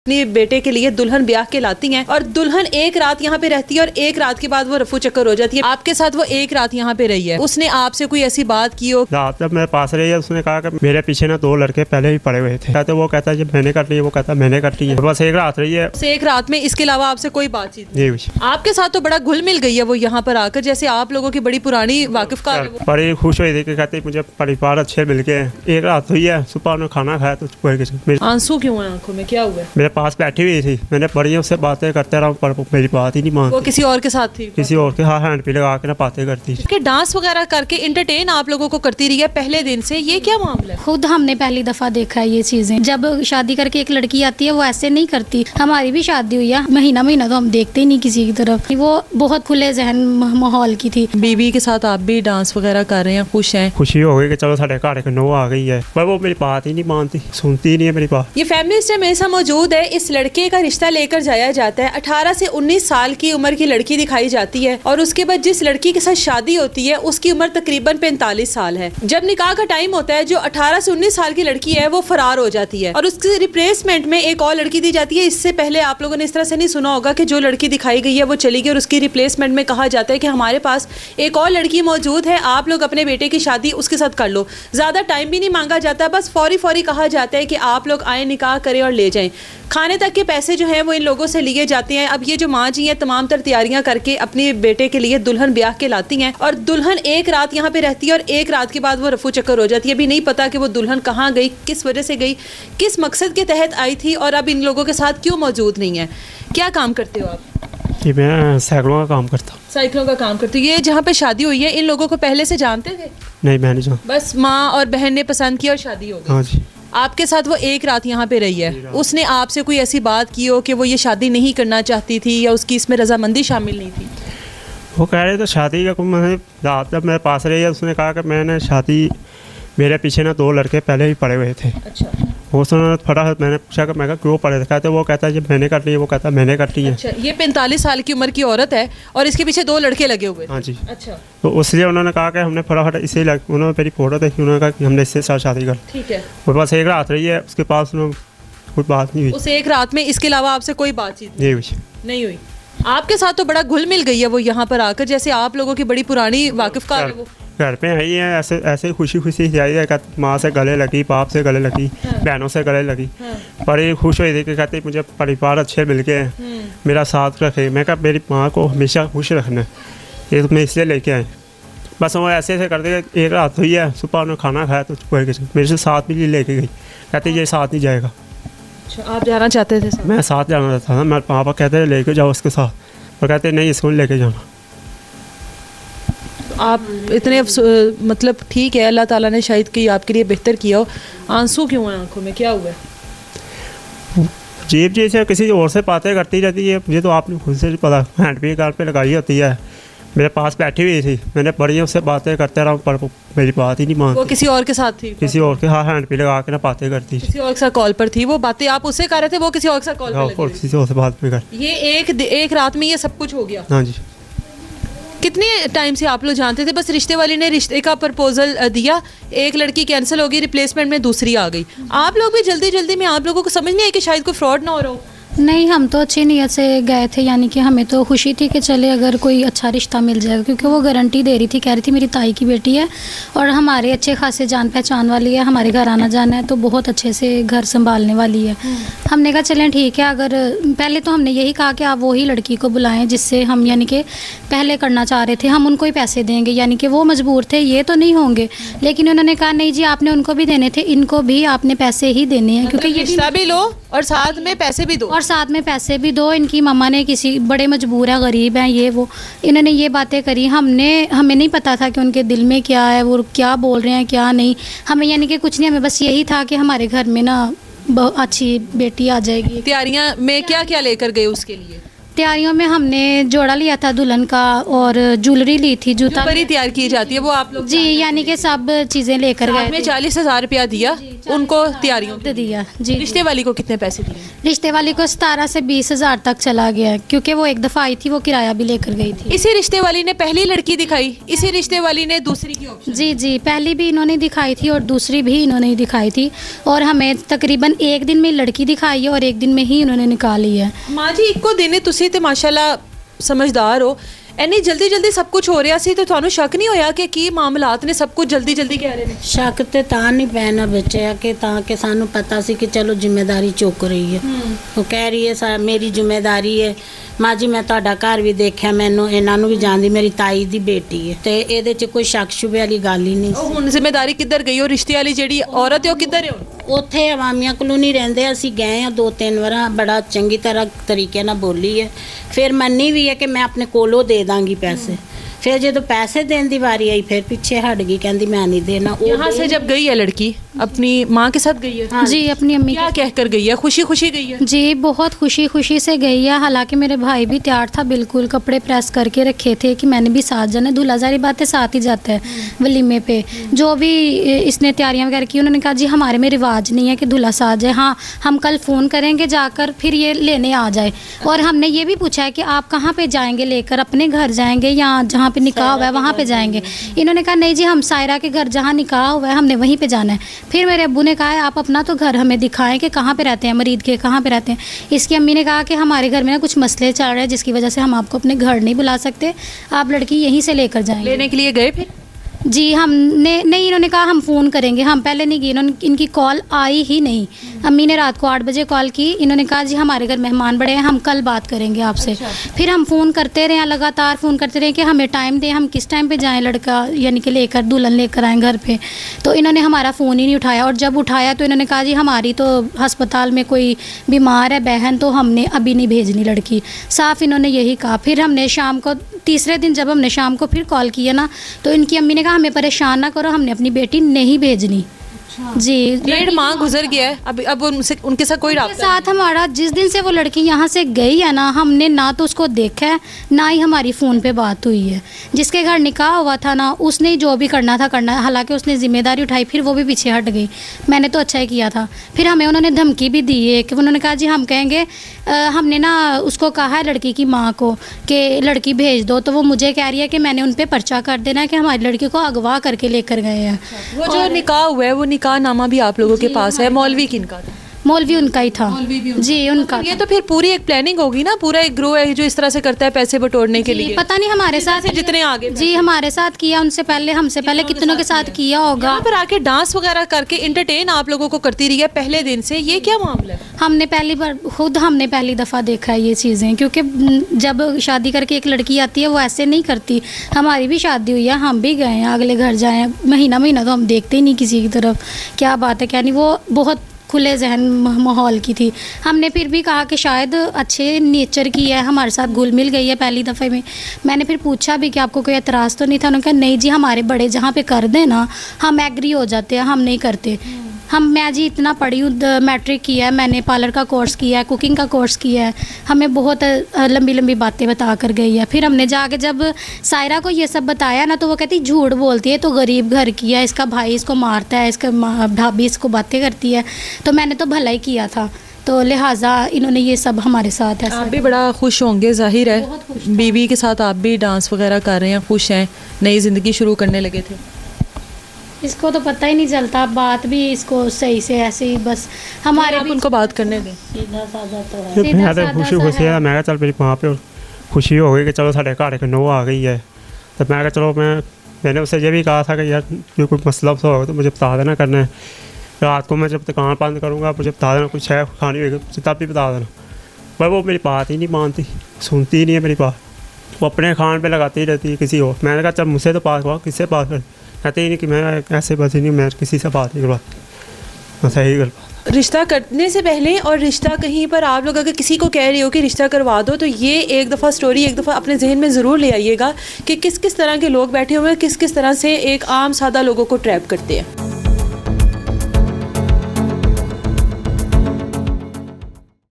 अपने बेटे के लिए दुल्हन ब्याह के लाती हैं और दुल्हन एक रात यहाँ पे रहती है और एक रात के बाद वो रफू चक्कर हो जाती है। आपके साथ वो एक रात यहाँ पे रही है, उसने आपसे कोई ऐसी बात की हो? रात जब मेरे पास रही है उसने कहा कि मेरे पीछे ना 2 लड़के पहले ही पड़े हुए थे। कहते वो कहता है जब मैंने कर ली है, वो कहता मैंने कर ली है। बस एक रात रही है, एक रात में। इसके अलावा आपसे कोई बातचीत नहीं? आपके साथ तो बड़ा घुल मिल गई है वो यहाँ पर आकर, जैसे आप लोगों की बड़ी पुरानी वाकिफकार है। बड़ी खुश हुई थी कि कहते मुझे परिवार अच्छे मिल गए। एक रात हुई है, सुबह उन्होंने खाना खाया तो आंसू क्यों है आंखों में, क्या हुआ? मेरे पास बैठी हुई थी, मैंने बड़ी उससे बातें करते रहा पर मेरी बात ही नहीं मानती। वो किसी और के साथ थी? किसी और के हाथ हैंड पे लगा के ना बातें करती थी। डांस वगैरह करके इंटरटेन आप लोगों को करती रही है पहले दिन से, ये क्या मामला है? खुद हमने पहली दफा देखा है ये चीजें। जब शादी करके एक लड़की आती है वो ऐसे नहीं करती। हमारी भी शादी हुई है, महीना महीना तो हम देखते ही नहीं किसी की तरफ। वो बहुत खुले जहन माहौल की थी। बीवी के साथ आप भी डांस वगैरह कर रहे हैं, खुश हैं? खुशी हो गई कि चलो साढ़े घर के नो आ गई है, पर वो मेरी बात ही नहीं मानती, सुनती ही नहीं है मेरी बात। ये फैमिली स्टे में ऐसा मौजूद है। इस लड़के का रिश्ता लेकर जाया जाता है। 18 से 19 साल की उम्र की लड़की दिखाई जाती है और उसके बाद जिस लड़की के साथ शादी होती है उसकी उम्र तकरीबन 45 साल है। जब निकाह का टाइम होता है, जो 18 से 19 साल की लड़की है वो फरार हो जाती है और उसके रिप्लेसमेंट में एक और लड़की दी जाती है। इससे पहले आप लोगों ने इस तरह से नहीं सुना होगा कि जो लड़की दिखाई गई है वो चली गई और उसकी रिप्लेसमेंट में कहा जाता है कि हमारे पास एक और लड़की मौजूद है, आप लोग अपने बेटे की शादी उसके साथ कर लो। ज्यादा टाइम भी नहीं मांगा जाता, बस फौरी कहा जाता है कि आप लोग आए, निकाह करें और ले जाएं। खाने तक के पैसे जो हैं वो इन लोगों से लिए जाते हैं। अब ये जो माँ जी हैं तमाम तर तैयारियां करके अपने बेटे के लिए दुल्हन ब्याह के लाती हैं और दुल्हन एक रात यहाँ पे रहती है और एक रात के बाद वो रफू चक्कर हो जाती है। अभी नहीं पता कि वो दुल्हन कहाँ गई, किस वजह से गई, किस मकसद के तहत आई थी और अब इन लोगों के साथ क्यों मौजूद नहीं है। क्या काम करते हो आप? कि मैं साइकिलों का काम करता हूँ। साइकिलों का काम करते हो। ये जहाँ पे शादी हुई है इन लोगों को पहले से जानते थे? नहीं, मैं नहीं जानता। बस माँ और बहन ने पसंद किया और शादी हो गई। हाँ जी। आपके साथ वो एक रात यहाँ पे रही है, उसने आपसे कोई ऐसी बात की हो कि वो ये शादी नहीं करना चाहती थी या उसकी इसमें रजामंदी शामिल नहीं थी? वो कह रहे थे शादी का रात जब मेरे पास रही है उसने कहा कि मैंने शादी, मेरे पीछे ना 2 लड़के पहले ही पड़े हुए थे। अच्छा। वो सुना फटाफट मैंने पूछा कि मैं कहा क्यों पड़े थे? कहते वो कहता है जब मैंने कर ली है, वो कहता मैंने कर ली है। अच्छा, ये 45 साल की उम्र की औरत है और इसके पीछे 2 लड़के लगे हुए। हाँ जी। अच्छा। तो उसलिए उन्होंने कहा कि हमने फटाफट इसे उन्होंने मेरी फोटो देखी, उन्होंने कहा कि हमने इससे साथ शादी कर। ठीक है। वो बस एक रात रही है, उसके पास कोई बात नहीं हुई। उस एक रात में इसके अलावा आपसे कोई बातचीत नहीं हुई? आपके साथ तो बड़ा घुल मिल गई है वो यहाँ पर आकर, जैसे आप लोगों की बड़ी पुरानी वाकिफकार है वो। घर पे आई है, ऐसे खुशी आई है। माँ से गले लगी, बाप से गले लगी, बहनों से गले लगी। बड़ी खुश हुई थी कि कहते मुझे परिवार अच्छे मिल गए, मेरा साथ रखे। मैं कहा मेरी माँ को हमेशा खुश रखना, ये मैं इसलिए लेके आए। बस वो ऐसे करते। एक रात हुई है, सुबह उन्होंने खाना खाया तो मेरे से साथ भी लेके गई। कहते ये साथ नहीं जाएगा। अच्छा, आप जाना चाहते थे? मैं साथ जाना चाहता था। मेरे पापा कहते लेके जाओ उसके साथ, और कहते नहीं इसको लेके जाना। आप इतने मतलब ठीक है, अल्लाह ताला ने शायद कि आपके लिए बेहतर किया हो। आंसू क्यों हैं आंखों में, क्या हुआ है? जीप जी से किसी और से बातें करती रहती है, मुझे तो आपने खुद से पता। हैंड पे कार पे लगाई होती है, मेरे पास बैठी हुई थी, मैंने बड़ी उससे बातें करते रहा पर मेरी बात ही नहीं मानती। वो किसी और के साथ थी? किसी और के हाथ हैंड पे लगा के ना बातें करती। किसी और के साथ कॉल पर थी वो बातें, आप उससे कर रहे थे, वो किसी और के साथ कॉल पर लगी? किसी और से बात में कर। ये एक रात में ये सब कुछ हो गया? हाँ जी। कितने टाइम से आप लोग जानते थे? बस रिश्ते वाली ने रिश्ते का प्रपोजल दिया, एक लड़की कैंसिल हो गई, रिप्लेसमेंट में दूसरी आ गई। आप लोग भी जल्दी में, आप लोगों को समझ नहीं आई कि शायद कोई फ्रॉड ना हो रहा हो? नहीं, हम तो अच्छी नीयत से गए थे, यानी कि हमें तो खुशी थी कि चले अगर कोई अच्छा रिश्ता मिल जाएगा, क्योंकि वो गारंटी दे रही थी, कह रही थी मेरी ताई की बेटी है और हमारे अच्छे खासे जान पहचान वाली है, हमारे घर आना जाना है तो बहुत अच्छे से घर संभालने वाली है। हमने कहा चलें ठीक है। अगर पहले तो हमने यही कहा कि आप वही लड़की को बुलाएं जिससे हम यानी कि पहले करना चाह रहे थे, हम उनको ही पैसे देंगे, यानी कि वो मजबूर थे, ये तो नहीं होंगे। लेकिन उन्होंने कहा नहीं जी, आपने उनको भी देने थे, इनको भी आपने पैसे ही देने हैं, क्योंकि ये रिश्ता भी लो और साथ में पैसे भी दो। और साथ में पैसे भी दो। इनकी मम्मा ने किसी बड़े मजबूर है, गरीब हैं ये वो, इन्होंने ये बातें करी। हमें नहीं पता था कि उनके दिल में क्या है, वो क्या बोल रहे हैं क्या नहीं। हमें यानी कि कुछ नहीं, हमें बस यही था कि हमारे घर में ना बहुत अच्छी बेटी आ जाएगी। तैयारियां में क्या क्या लेकर गए उसके लिए? तैयारियों में हमने जोड़ा लिया था दुल्हन का और ज्वेलरी ली थी, जूता तैयार की जाती है वो आप लोग? जी, यानी कि सब चीज़ें लेकर गए। 40,000 रुपया दिया। उनको तैयारियों दे दिया जी। रिश्ते वाली को कितने पैसे दिए? रिश्ते वाली को 17 से 20 हज़ार तक चला गया, क्योंकि वो एक दफ़ा आई थी, वो किराया भी लेकर गई थी। इसी रिश्ते वाली ने पहली लड़की दिखाई, इसी रिश्ते वाली ने दूसरी की ऑप्शन? जी जी, पहली भी इन्होंने दिखाई थी और दूसरी भी इन्होंने ही दिखाई थी, और हमें तकरीबन एक दिन में लड़की दिखाई है और एक दिन में ही इन्होंने निकाली है। माँ जी इक्को दिन तुसी ते माशाल्लाह समझदार हो, इन्नी जल्दी जल्दी सब कुछ हो रहा सी, तो ਤੁਹਾਨੂੰ शक नहीं होया कि की मामलात ने सब कुछ जल्दी जल्दी कह रहे हैं? शक तो ਤਾਂ नहीं पैना बच्चे कि ताकि सानू पता सी कि चलो जिम्मेदारी चुक रही है। वो कह रही है मेरी जिम्मेदारी है माँ जी, मैं ਤੁਹਾਡਾ घर भी देखा, मैनू इन्हां नू भी जानदी, मेरी ताई दी बेटी है, तो ਇਹਦੇ ਚ कोई शक शुबे वाली गल ही नहीं। ਹੁਣ ਜ਼ਿੰਮੇਦਾਰੀ ਕਿੱਧਰ ਗਈ? ਉਹ ਰਿਸ਼ਤੇ ਵਾਲੀ ਜਿਹੜੀ ਔਰਤ ਹੈ ਉਹ ਕਿੱਧਰ ਹੈ? ਉੱਥੇ ਅਵਾਮੀਆਂ ਕਲੋਨੀ ਰਹਿੰਦੇ, ਅਸੀਂ ਗਏ ਆ 2-3 ਵਾਰ, ਬੜਾ ਚੰਗੀ ਤਰ੍ਹਾਂ ਤਰੀਕੇ ਨਾਲ ਬੋਲੀ ਹੈ, ਫਿਰ ਮੰਨੀ ਵੀ ਹੈ ਕਿ मैं अपने कोलों दे दांगी पैसे। फिर जो पैसे देने की बारी आई फिर पीछे हट गई, कहती मैं नहीं देना। यहाँ से जब गई है लड़की अपनी माँ के साथ गई है? हाँ जी, अपनी अम्मी क्या कहकर गई है? खुशी खुशी गई है? जी बहुत खुशी खुशी से गई है। हालांकि मेरे भाई भी तैयार था, बिल्कुल कपड़े प्रेस करके रखे थे कि मैंने भी साथ जाना। दूल्हा जारी बातें साथ ही जाता है वलीमे पे, जो भी इसने तैयारियां वगैरह की। उन्होंने कहा जी हमारे में रिवाज नहीं है कि दूल्हा साथ जाए, हाँ हम कल फ़ोन करेंगे जाकर, फिर ये लेने आ जाए। और हमने ये भी पूछा है कि आप कहाँ पे जाएंगे लेकर, अपने घर जाएंगे या जहाँ पे निकाह हुआ है वहाँ पे जाएंगे? इन्होंने कहा नहीं जी हम सायरा के घर जहाँ निकाह हुआ है हमने वहीं पे जाना है। फिर मेरे अब्बू ने कहा है आप अपना तो घर हमें दिखाएं कि कहाँ पे रहते हैं, मरीद के कहाँ पे रहते हैं। इसकी अम्मी ने कहा कि हमारे घर में ना कुछ मसले चल रहे हैं जिसकी वजह से हम आपको अपने घर नहीं बुला सकते, आप लड़की यहीं से लेकर जाएंगे। लेने के लिए गए फिर? जी हमने नहीं, इन्होंने कहा हम फ़ोन करेंगे, हम पहले नहीं गए, इन्होंने इनकी कॉल आई ही नहीं। अम्मी ने रात को 8 बजे कॉल की, इन्होंने कहा जी हमारे घर मेहमान बड़े हैं, हम कल बात करेंगे आपसे। फिर हम फ़ोन करते रहे, लगातार फ़ोन करते रहे कि हमें टाइम दें, हम किस टाइम पे जाएं लड़का यानी कि लेकर, दुल्हन लेकर आएँ घर पे। तो इन्होंने हमारा फ़ोन ही नहीं उठाया, और जब उठाया तो इन्होंने कहा जी हमारी तो हस्पताल में कोई बीमार है बहन, तो हमने अभी नहीं भेजनी लड़की, साफ़ इन्होंने यही कहा। फिर हमने शाम को, तीसरे दिन जब हमने शाम को फिर कॉल किया ना, तो इनकी अम्मी ने कहा हमें परेशान ना करो, हमने अपनी बेटी नहीं भेजनी। जी 1.5 माह गुजर गया है, अब उनसे उनके साथ कोई के साथ हमारा, जिस दिन से वो लड़की यहाँ से गई है ना, हमने ना तो उसको देखा है ना ही हमारी फ़ोन पे बात हुई है। जिसके घर निकाह हुआ था ना, उसने जो भी करना था करना, हालांकि उसने ज़िम्मेदारी उठाई, फिर वो भी पीछे हट गई। मैंने तो अच्छा ही किया था। फिर हमें उन्होंने धमकी भी दी है कि उन्होंने कहा जी हम कहेंगे, हमने ना उसको कहा है लड़की की माँ को कि लड़की भेज दो, तो वो मुझे कह रही है कि मैंने उन पर पर्चा कर देना है कि हमारी लड़की को अगवा करके लेकर गए हैं। वो जो निकाह हुआ है वो निकाह नामा भी आप लोगों के पास है? मौलवी किनका था? मौलवी उनका ही था। जी उनका। ये तो फिर पूरी एक प्लानिंग होगी ना, पूरा एक ग्रो है जो इस तरह से करता है पैसे बटोरने के लिए। पता नहीं हमारे साथ जितने आगे जी हमारे साथ किया, उनसे पहले हमसे पहले कितनों के साथ किया होगा। यहाँ पर आके डांस वगैरह करके इंटरटेन आप लोगों को करती रही है पहले दिन से, ये क्या मामला है? हमने पहली बार, खुद हमने पहली दफ़ा देखा है ये चीज़ें, क्योंकि जब शादी करके एक लड़की आती है वो ऐसे नहीं करती। हमारी भी शादी हुई है, हम भी गए हैं अगले घर जाए, महीना महीना तो हम देखते ही नहीं किसी की तरफ, क्या बात है क्या नहीं। वो बहुत खुले जहन माहौल की थी। हमने फिर भी कहा कि शायद अच्छे नेचर की है, हमारे साथ घुल मिल गई है पहली दफ़े में। मैंने फिर पूछा भी कि आपको कोई एतराज़ तो नहीं था? उन्होंने कहा नहीं जी हमारे बड़े जहाँ पे कर दें ना हम एग्री हो जाते हैं, हम नहीं करते। मैं जी इतना पढ़ी हूँ, मैट्रिक किया है मैंने, पार्लर का कोर्स किया है, कुकिंग का कोर्स किया है, हमें बहुत लंबी लंबी बातें बता कर गई है। फिर हमने जाके जब सायरा को ये सब बताया ना, तो वो कहती झूठ बोलती है, तो गरीब घर की है, इसका भाई इसको मारता है, इसका भाभी इसको बातें करती है, तो मैंने तो भला ही किया था, तो लिहाजा इन्होंने ये सब हमारे साथ है। आप भी बड़ा खुश होंगे जाहिर है, बीवी के साथ आप भी डांस वगैरह कर रहे हैं, खुश हैं, नई ज़िंदगी शुरू करने लगे थे। इसको तो पता ही नहीं चलता, बात भी इसको सही से ऐसे ही बस हमारे आप उनको बात करने दें। सीधा साधा तो है। मैं तो खुशी खुशी है, मैं चल मेरी वहाँ पे खुशी हो गई कि चलो साढ़े घर एक नो आ गई है। तो मैं चलो मैंने उससे ये भी कहा था कि यार कोई मसला हो तो मुझे बता देना करना है, रात को मैं जब दुकान बंद करूँगा मुझे बता देना, कुछ है खानी होगी तब भी बता देना। पर वो मेरी बात ही नहीं मानती, सुनती ही नहीं है मेरी बात, वो अपने खान पे लगाती रहती है किसी और। मैंने कहा चल मुझसे तो बात हुआ, किससे बात कर, कहते ही नहीं कि मैं ऐसे बस ही नहीं, मैं किसी से बात नहीं करवा, मैं सही कर पा। रिश्ता करने से पहले और रिश्ता कहीं पर आप लोग अगर किसी को कह रहे हो कि रिश्ता करवा दो, तो ये एक दफ़ा स्टोरी एक दफ़ा अपने जहन में ज़रूर ले आइएगा कि किस किस तरह के लोग बैठे हुए हैं, किस किस तरह से एक आम सादा लोगों को ट्रैप करते हैं।